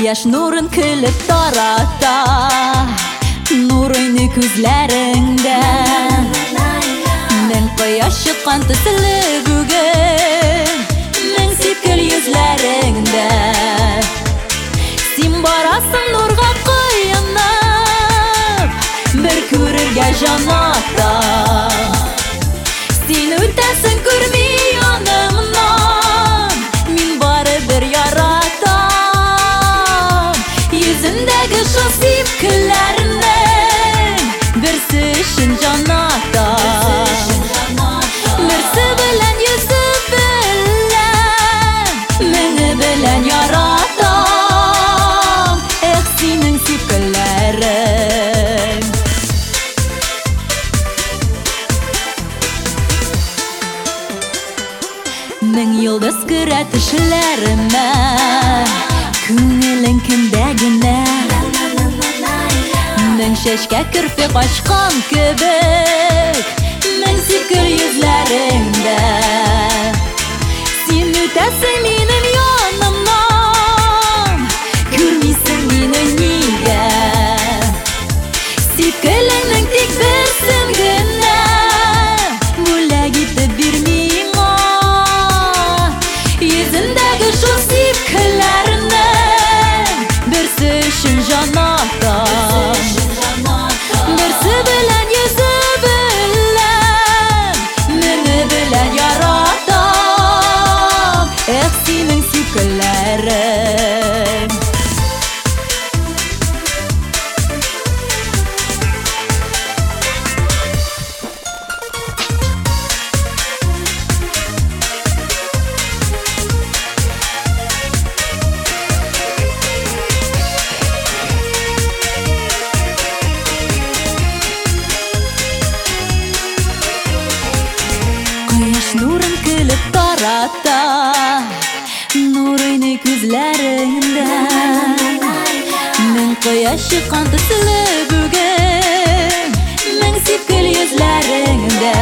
Кояш нурын көліп тарата, нур ойны күзләреңдә. Мен кояш чыккан төсле бүген, мен сипкел йөзләреңдә. Син барасың нурга коенып, бер күрергә җанатта. Син үтәсең күрми янымнан, мин барыбер яратам. Йөзендәге шул сипкелләрнең берсе өчен җанатам. Берсе белән йөзе белән, меңе белән яратам. Эх, синең сипкелләрең. Мең йолдыз керә төшләремә, күңелең кемдә генә. Мең чәчкә керпе качкан кебек, мең сипкел йөзләреңдә. Син үтәсең минем янымнан, күрмисең мине нигә. Сипкелеңнең тик берсен генә бүләк итеп бир миңа. Йөзендәге шул сипкелләрнең берсе өчен җанатам. Берсе белән йөзе белән, меңе белән яратам. Эх, синең сипкелләрең. Кояш нурын көліп тарата, нур ойны күзләреңдә. Мен кояш чыккан төсле бүген, мен сипкел йөзләреңдә.